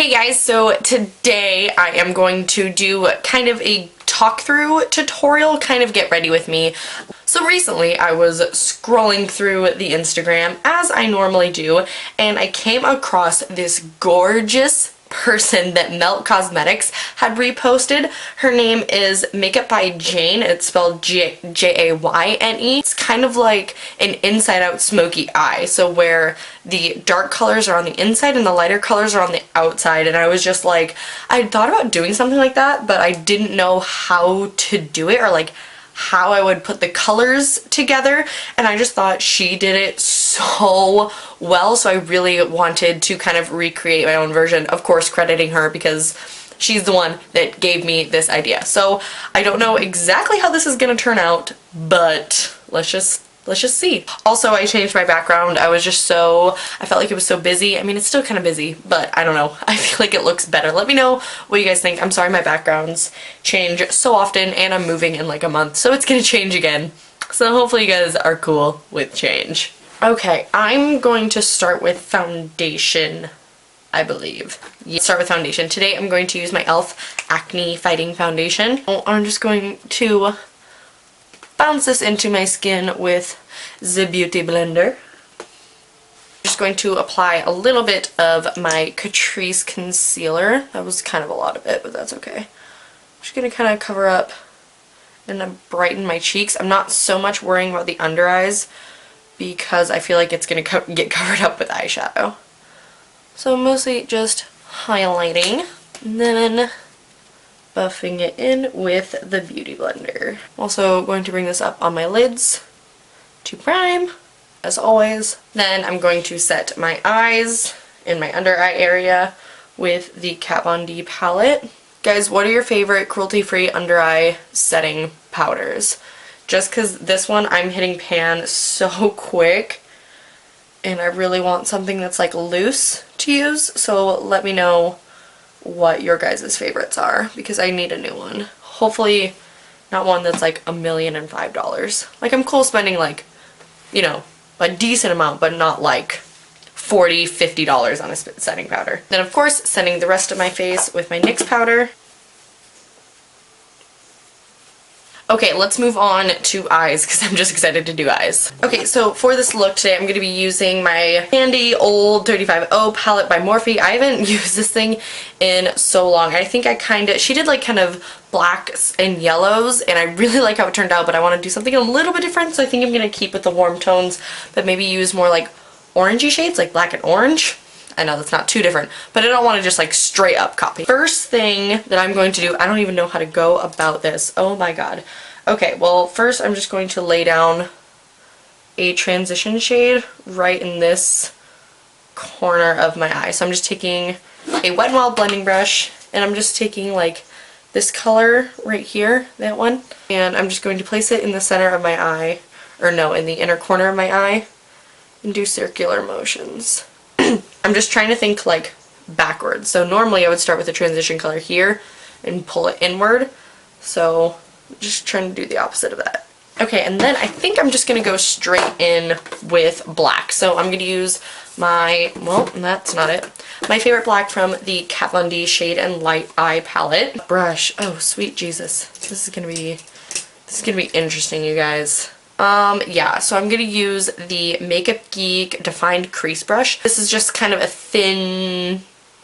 Hey guys, so today I am going to do kind of a talk through tutorial, kind of get ready with me. So recently I was scrolling through the Instagram as I normally do, and I came across this gorgeous person that Melt Cosmetics had reposted. Her name is Makeup by Jane. It's spelled Jayne. It's kind of like an inside out smoky eye, so where the dark colors are on the inside and the lighter colors are on the outside. And I was just like, I thought about doing something like that, but I didn't know how to do it, or like how I would put the colors together, and I just thought she did it so well, so I really wanted to kind of recreate my own version, of course crediting her because she's the one that gave me this idea. So I don't know exactly how this is gonna turn out, but let's just see. Also, I changed my background. I felt like it was so busy. I mean, it's still kind of busy, but I don't know. I feel like it looks better. Let me know what you guys think. I'm sorry my backgrounds change so often, and I'm moving in like a month, so it's gonna change again. So hopefully you guys are cool with change. Okay, I'm going to start with foundation, I believe. Yeah, start with foundation. Today I'm going to use my e.l.f. Acne Fighting Foundation. I'm just going to bounce this into my skin with the Beauty Blender. Just going to apply a little bit of my Catrice concealer. That was kind of a lot of it, but that's okay. I'm just going to kind of cover up and brighten my cheeks. I'm not so much worrying about the under eyes because I feel like it's going to get covered up with eyeshadow. So mostly just highlighting and then buffing it in with the Beauty Blender. Also going to bring this up on my lids to prime, as always. Then I'm going to set my eyes in my under eye area with the Kat Von D palette. Guys, what are your favorite cruelty-free under eye setting powders? Just because this one I'm hitting pan so quick and I really want something that's like loose to use, so let me know what your guys' favorites are because I need a new one. Hopefully not one that's like $1,005,000. Like, I'm cool spending like, you know, a decent amount, but not like $40, $50 on a setting powder. Then of course setting the rest of my face with my NYX powder. Okay, let's move on to eyes because I'm just excited to do eyes. Okay, so for this look today, I'm going to be using my Kandy Old 35O palette by Morphe. I haven't used this thing in so long. I think she did like kind of blacks and yellows, and I really like how it turned out, but I want to do something a little bit different, so I think I'm going to keep with the warm tones, but maybe use more like orangey shades, like black and orange. I know that's not too different, but I don't want to just like straight up copy. First thing that I'm going to do, I don't even know how to go about this. Oh my god. Okay, well first I'm just going to lay down a transition shade right in this corner of my eye. So I'm just taking a Wet n Wild blending brush, and I'm just taking like this color right here, that one, and I'm just going to place it in the center of my eye, or no, in the inner corner of my eye, and do circular motions. I'm just trying to think like backwards. So normally I would start with the transition color here and pull it inward. So I'm just trying to do the opposite of that. Okay, and then I think I'm just going to go straight in with black. So I'm going to use my, well, that's not it, my favorite black from the Kat Von D Shade and Light Eye palette. Brush. Oh, sweet Jesus. This is going to be interesting, you guys. Yeah, so I'm going to use the Makeup Geek Defined Crease Brush. This is just kind of a thin,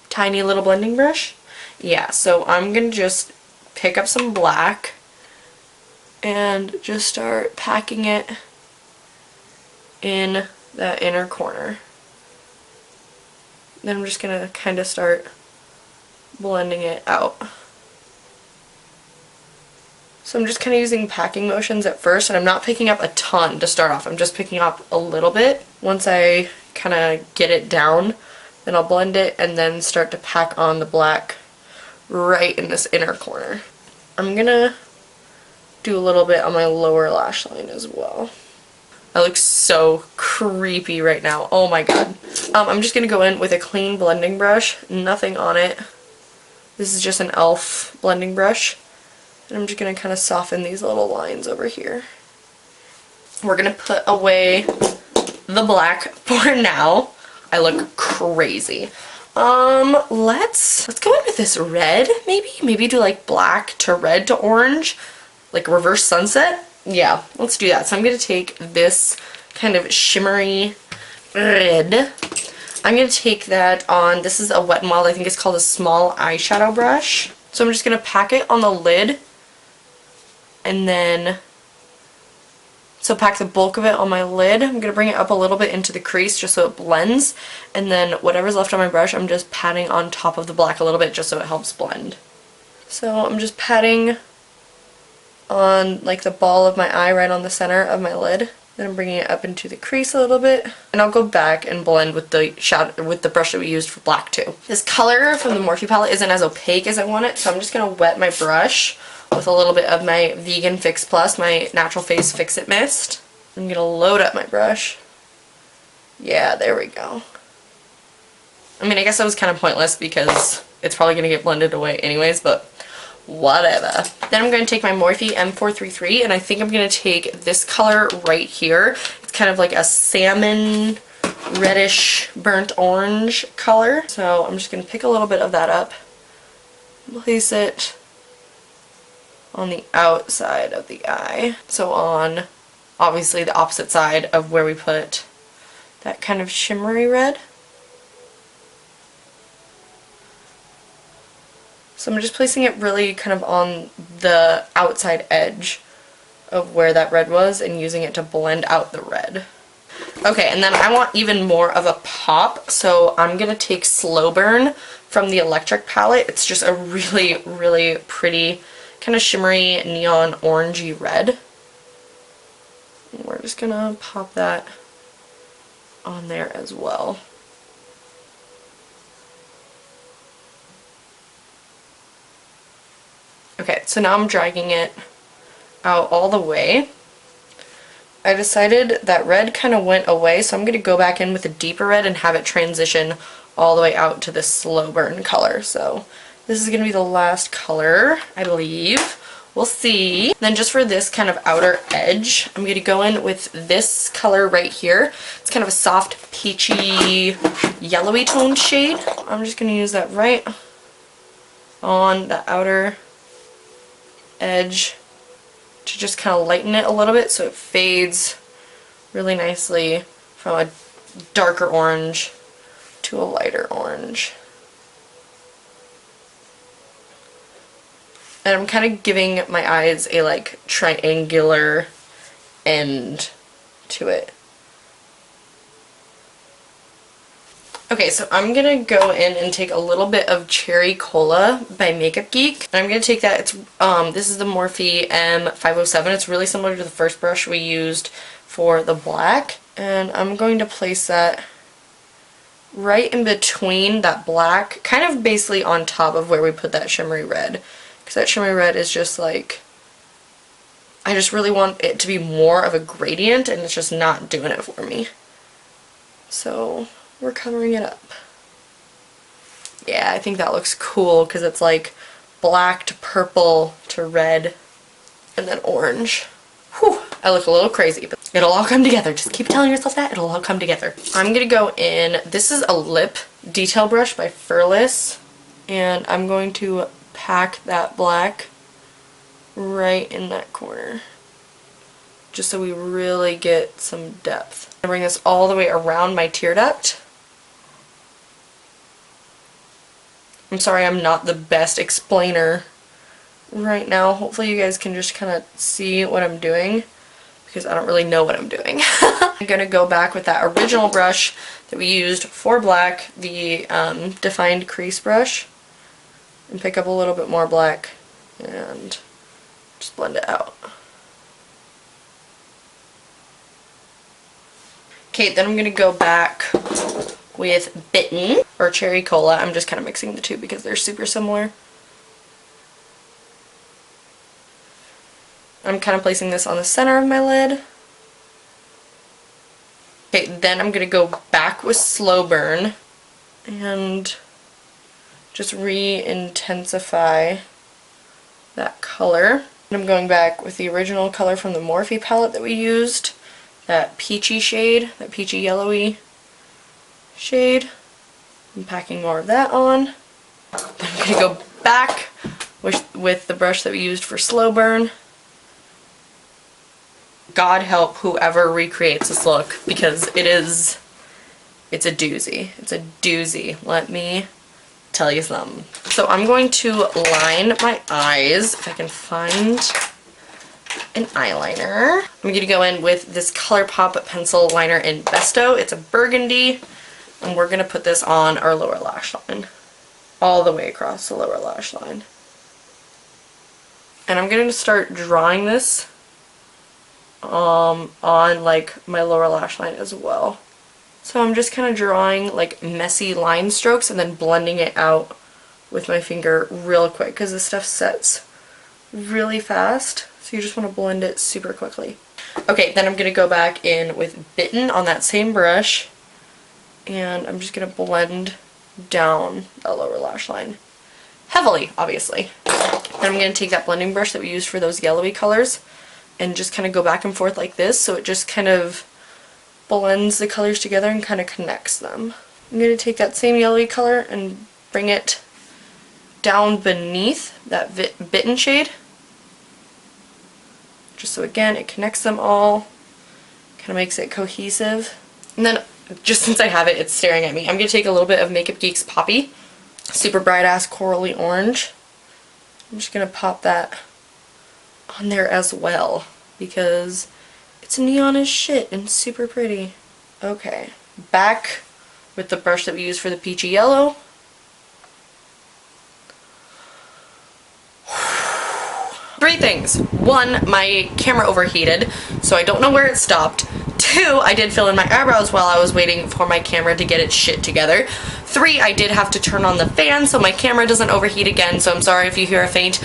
tiny little blending brush. Yeah, so I'm going to just pick up some black and just start packing it in that inner corner. Then I'm just going to kind of start blending it out. So I'm just kind of using packing motions at first, and I'm not picking up a ton to start off. I'm just picking up a little bit. Once I kind of get it down, then I'll blend it and then start to pack on the black right in this inner corner. I'm going to do a little bit on my lower lash line as well. I look so creepy right now. Oh my god. I'm just going to go in with a clean blending brush, nothing on it. This is just an e.l.f. blending brush. And I'm just going to kind of soften these little lines over here. We're going to put away the black for now. I look crazy. Let's go in with this red, maybe? Maybe do like black to red to orange, like reverse sunset. Yeah, let's do that. So I'm gonna take this kind of shimmery red. I'm gonna take that on, this is a Wet n Wild, I think it's called a small eyeshadow brush. So I'm just gonna pack it on the lid, and then, so pack the bulk of it on my lid. I'm gonna bring it up a little bit into the crease just so it blends, and then whatever's left on my brush, I'm just patting on top of the black a little bit just so it helps blend. So I'm just patting on like the ball of my eye right on the center of my lid. Then I'm bringing it up into the crease a little bit, and I'll go back and blend with the shadow, with the brush that we used for black too. This color from the Morphe palette isn't as opaque as I want it, so I'm just gonna wet my brush with a little bit of my Vegan Fix Plus, my Natural Face Fix It Mist. I'm gonna load up my brush. Yeah, there we go. I mean, I guess that was kind of pointless because it's probably gonna get blended away anyways, but whatever. Then I'm going to take my Morphe M433, and I think I'm going to take this color right here. It's kind of like a salmon reddish burnt orange color. So I'm just going to pick a little bit of that up, place it on the outside of the eye. So on obviously the opposite side of where we put that kind of shimmery red. So I'm just placing it really kind of on the outside edge of where that red was and using it to blend out the red. Okay, and then I want even more of a pop, so I'm going to take Slow Burn from the Electric palette. It's just a really, really pretty kind of shimmery neon orangey red. And we're just going to pop that on there as well. Okay, so now I'm dragging it out all the way. I decided that red kind of went away, so I'm going to go back in with a deeper red and have it transition all the way out to this Slow Burn color. So this is going to be the last color, I believe. We'll see. Then just for this kind of outer edge, I'm going to go in with this color right here. It's kind of a soft peachy yellowy toned shade. I'm just going to use that right on the outer edge to just kind of lighten it a little bit so it fades really nicely from a darker orange to a lighter orange. And I'm kind of giving my eyes a like triangular end to it. Okay, so I'm going to go in and take a little bit of Cherry Cola by Makeup Geek. And I'm going to take that, it's this is the Morphe M507. It's really similar to the first brush we used for the black. And I'm going to place that right in between that black, kind of basically on top of where we put that shimmery red. Because that shimmery red is just like, I just really want it to be more of a gradient, and it's just not doing it for me. So we're covering it up. Yeah, I think that looks cool because it's like black to purple to red and then orange. Whew, I look a little crazy, but it'll all come together. Just keep telling yourself that, it'll all come together. I'm gonna go in, this is a lip detail brush by Furless, and I'm going to pack that black right in that corner, just so we really get some depth. I bring this all the way around my tear duct. I'm sorry I'm not the best explainer right now. Hopefully you guys can just kind of see what I'm doing, because I don't really know what I'm doing. I'm going to go back with that original brush that we used for black, the defined crease brush, and pick up a little bit more black and just blend it out. Okay, then I'm going to go back with Bitten, or Cherry Cola. I'm just kind of mixing the two because they're super similar. I'm kind of placing this on the center of my lid. Okay, then I'm going to go back with Slow Burn and just re-intensify that color. And I'm going back with the original color from the Morphe palette that we used, that peachy shade, that peachy yellowy shade. I'm packing more of that on. Then I'm gonna go back with the brush that we used for slow burn. God help whoever recreates this look, because it's a doozy. It's a doozy. Let me tell you something. So I'm going to line my eyes, if I can find an eyeliner. I'm going to go in with this Colourpop pencil liner in Besto. It's a burgundy, and we're going to put this on our lower lash line. All the way across the lower lash line. And I'm going to start drawing this on like my lower lash line as well. So I'm just kind of drawing like messy line strokes and then blending it out with my finger real quick, because this stuff sets really fast, so you just want to blend it super quickly. Okay, then I'm going to go back in with Bitten on that same brush, and I'm just going to blend down the lower lash line. Heavily, obviously. Then I'm going to take that blending brush that we used for those yellowy colors and just kind of go back and forth like this, so it just kind of blends the colors together and kind of connects them. I'm going to take that same yellowy color and bring it down beneath that Bitten shade, just so again it connects them all, kind of makes it cohesive. And then, just since I have it, it's staring at me, I'm going to take a little bit of Makeup Geek's Poppy, super bright ass corally orange. I'm just going to pop that on there as well, because it's neon as shit and super pretty. Okay, back with the brush that we used for the peachy yellow. Three things. One, my camera overheated, so I don't know where it stopped. Two, I did fill in my eyebrows while I was waiting for my camera to get its shit together. Three, I did have to turn on the fan so my camera doesn't overheat again, so I'm sorry if you hear a faint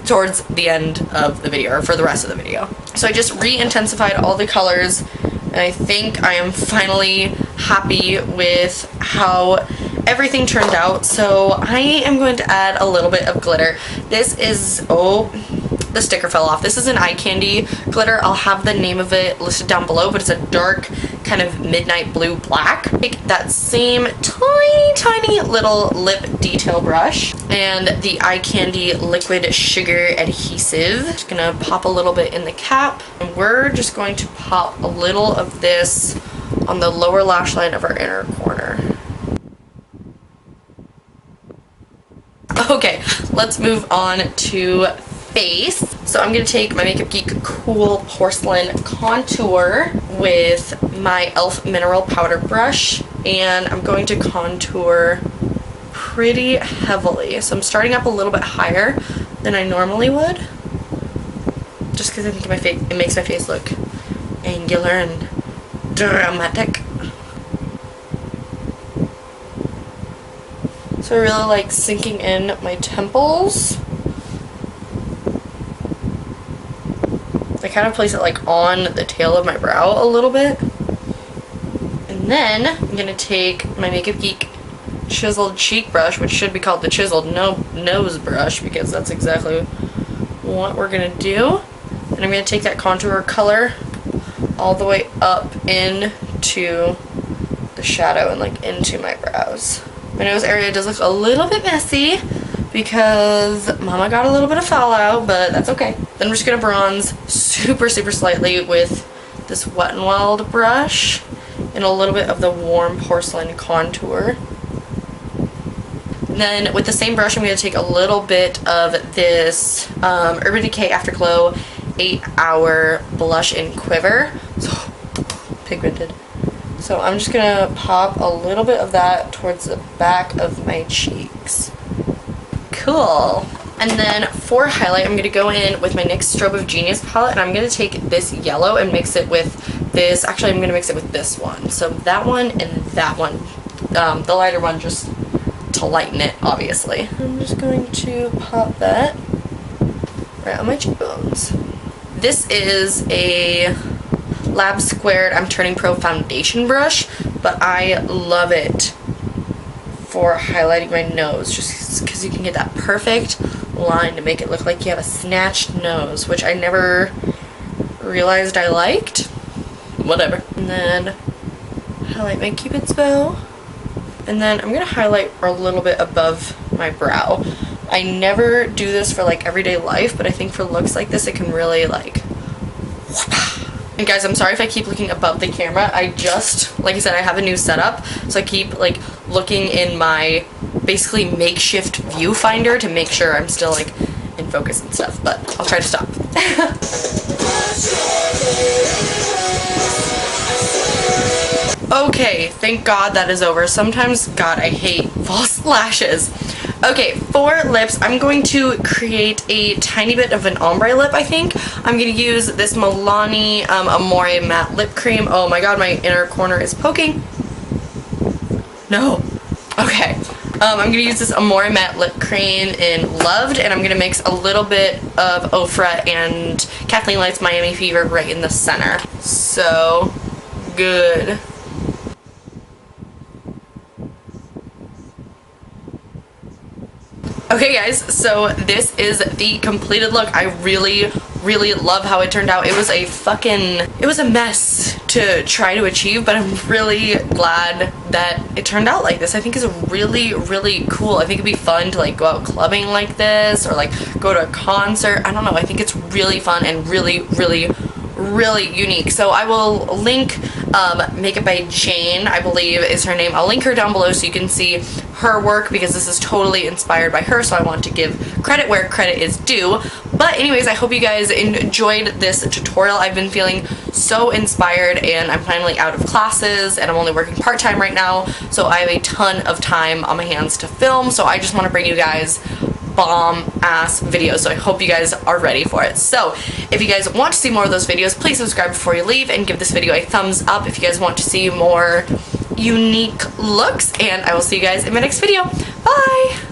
towards the end of the video, or for the rest of the video. So I just re-intensified all the colors, and I think I am finally happy with how everything turned out. So I am going to add a little bit of glitter. This is, oh, the sticker fell off. This is an eye candy glitter. I'll have the name of it listed down below, but it's a dark kind of midnight blue black. Take that same tiny little lip detail brush and the eye candy liquid sugar adhesive. Just gonna pop a little bit in the cap, and we're just going to pop a little of this on the lower lash line of our inner corner. Okay, let's move on to face. So I'm going to take my Makeup Geek Cool Porcelain Contour with my e.l.f. Mineral Powder brush, and I'm going to contour pretty heavily. So I'm starting up a little bit higher than I normally would, just because I think it makes my face look angular and dramatic. So I really like sinking in my temples. I kind of place it like on the tail of my brow a little bit. And then I'm going to take my Makeup Geek Chiseled Cheek brush, which should be called the Chiseled Nose brush, because that's exactly what we're going to do. And I'm going to take that contour color all the way up into the shadow and like into my brows. My nose area does look a little bit messy because Mama got a little bit of fallout, but that's okay. Then I'm just going to bronze super slightly with this Wet n Wild brush and a little bit of the warm porcelain contour. And then with the same brush, I'm going to take a little bit of this Urban Decay Afterglow 8-Hour Blush in Quiver. So pigmented. So I'm just going to pop a little bit of that towards the back of my cheeks. Cool. And then for highlight, I'm going to go in with my NYX Strobe of Genius palette, and I'm going to take this yellow and mix it with this. Actually, I'm going to mix it with this one. So that one and that one. The lighter one just to lighten it, obviously. I'm just going to pop that right on my cheekbones. This is a Lab Squared I'm Turning Pro foundation brush, but I love it for highlighting my nose, just because you can get that perfect line to make it look like you have a snatched nose, which I never realized I liked. Whatever. And then highlight my Cupid's bow. And then I'm gonna highlight a little bit above my brow. I never do this for like everyday life, but I think for looks like this it can really like. And guys, I'm sorry if I keep looking above the camera. I just, like I said, I have a new setup, so I keep like looking in my basically makeshift viewfinder to make sure I'm still like in focus and stuff, but I'll try to stop. Okay, thank God that is over. Sometimes, God, I hate false lashes. Okay, for lips, I'm going to create a tiny bit of an ombre lip, I think. I'm going to use this Milani Amore Matte Lip Cream. Oh my God, my inner corner is poking. No. Okay. I'm going to use this Amore Matte Lip Cream in Loved, and I'm going to mix a little bit of Ofra and Kathleen Light's Miami Fever right in the center. So good. Okay guys, so this is the completed look. I really love how it turned out. It was a mess to try to achieve, but I'm really glad that it turned out like this. I think it's really cool. I think it'd be fun to like go out clubbing like this, or like go to a concert. I don't know, I think it's really fun and really unique. So I will link Makeup by Jane, I believe is her name. I'll link her down below so you can see her work, because this is totally inspired by her, so I want to give credit where credit is due. But anyways, I hope you guys enjoyed this tutorial. I've been feeling so inspired, and I'm finally out of classes, and I'm only working part-time right now, so I have a ton of time on my hands to film, so I just want to bring you guys bomb-ass videos, so I hope you guys are ready for it. So if you guys want to see more of those videos, please subscribe before you leave, and give this video a thumbs up if you guys want to see more unique looks, and I will see you guys in my next video. Bye!